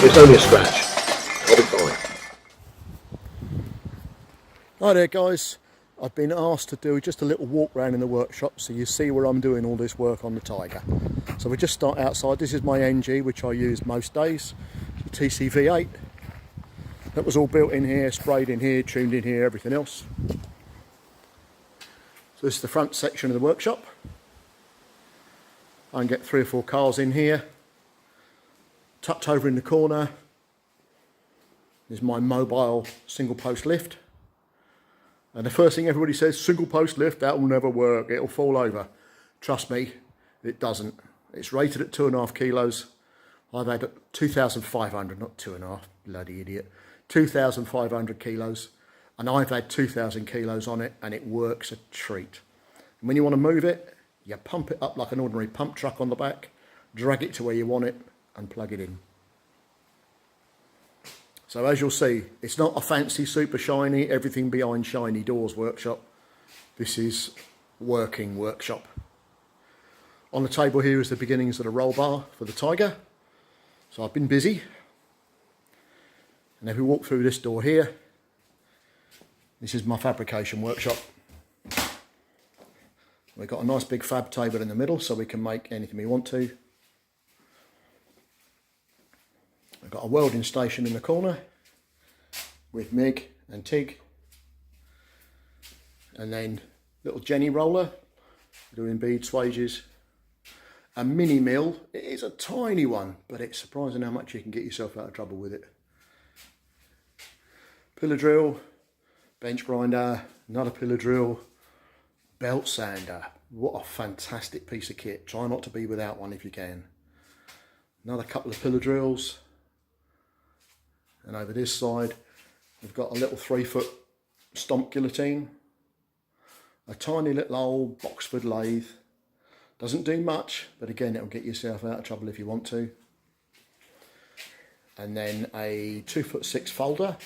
It's only a scratch. I'll be fine. Hi there guys, I've been asked to do just a little walk around in the workshop so you see where I'm doing all this work on the Tiger. So we just start outside. This is my NG which I use most days, the TCV8. That was all built in here, sprayed in here, tuned in here, everything else. So this is the front section of the workshop. I can get 3 or 4 cars in here. Tucked over in the corner is my mobile single post lift. And the first thing everybody says, single post lift, that will never work, it'll fall over. Trust me, it doesn't. It's rated at 2.5 kilos. I've had 2,500, not 2.5, bloody idiot. 2,500 kilos. And I've had 2,000 kilos on it and it works a treat. And when you want to move it, you pump it up like an ordinary pump truck on the back, drag it to where you want it and plug it in. So as you'll see, it's not a fancy, super shiny, everything behind shiny doors workshop. This is working workshop. On the table here is the beginnings of the roll bar for the Tiger. So I've been busy. And if we walk through this door here, this is my fabrication workshop. We've got a nice big fab table in the middle so we can make anything we want to. I've got a welding station in the corner with MIG and TIG, and then little Jenny roller doing bead swages. A mini mill, it is a tiny one, but it's surprising how much you can get yourself out of trouble with it. Pillar drill, bench grinder, another pillar drill, belt sander. What a fantastic piece of kit. Try not to be without one if you can. Another couple of pillar drills. And over this side, we've got a little 3-foot stomp guillotine, a tiny little old Boxford lathe. Doesn't do much, but again, it'll get yourself out of trouble if you want to. And then a 2'6" folder,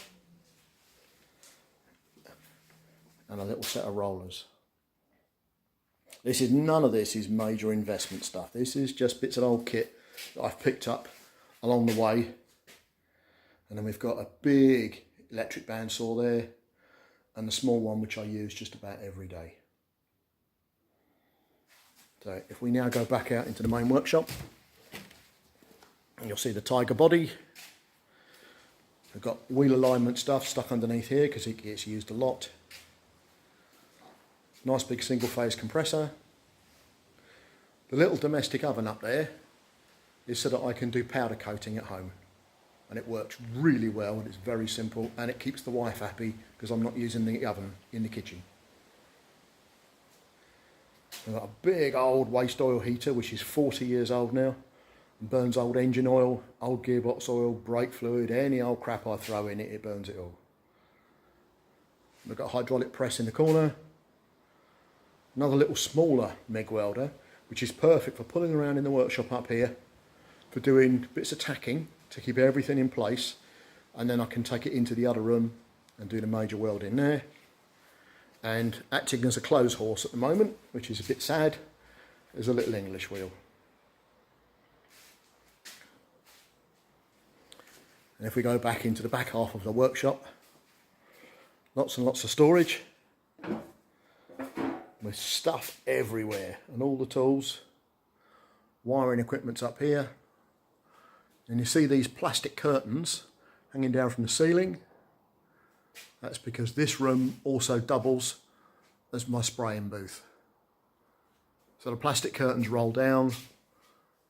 and a little set of rollers. None of this is major investment stuff. This is just bits of old kit that I've picked up along the way. And then we've got a big electric bandsaw there and the small one which I use just about every day. So if we now go back out into the main workshop, and you'll see the Tiger body. We've got wheel alignment stuff stuck underneath here because it gets used a lot. Nice big single phase compressor. The little domestic oven up there is so that I can do powder coating at home. And it works really well and it's very simple and it keeps the wife happy because I'm not using the oven in the kitchen. I've got a big old waste oil heater which is 40 years old now and burns old engine oil, old gearbox oil, brake fluid, any old crap I throw in it, it burns it all. We've got a hydraulic press in the corner. Another little smaller MIG welder which is perfect for pulling around in the workshop up here for doing bits of tacking to keep everything in place, and then I can take it into the other room and do the major welding there. And acting as a clothes horse at the moment, which is a bit sad, is a little English wheel. And if we go back into the back half of the workshop, lots and lots of storage with stuff everywhere and all the tools. Wiring equipment's up here. And you see these plastic curtains hanging down from the ceiling. That's because this room also doubles as my spraying booth. So the plastic curtains roll down,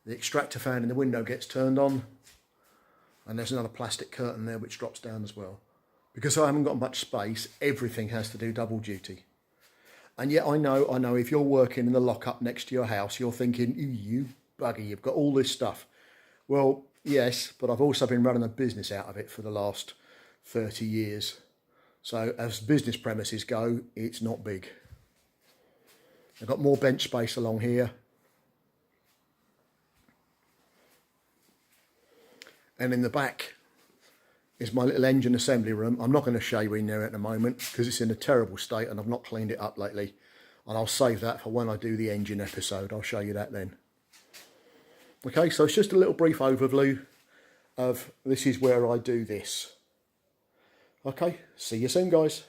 the extractor fan in the window gets turned on, and there's another plastic curtain there which drops down as well. Because I haven't got much space, everything has to do double duty. And yet I know if you're working in the lockup next to your house, you're thinking, you bugger, you've got all this stuff. Well, yes, but I've also been running a business out of it for the last 30 years. So as business premises go, it's not big. I've got more bench space along here. And in the back is my little engine assembly room. I'm not going to show you in there at the moment because it's in a terrible state and I've not cleaned it up lately. And I'll save that for when I do the engine episode. I'll show you that then. Okay, so it's just a little brief overview of this is where I do this. Okay, see you soon, guys.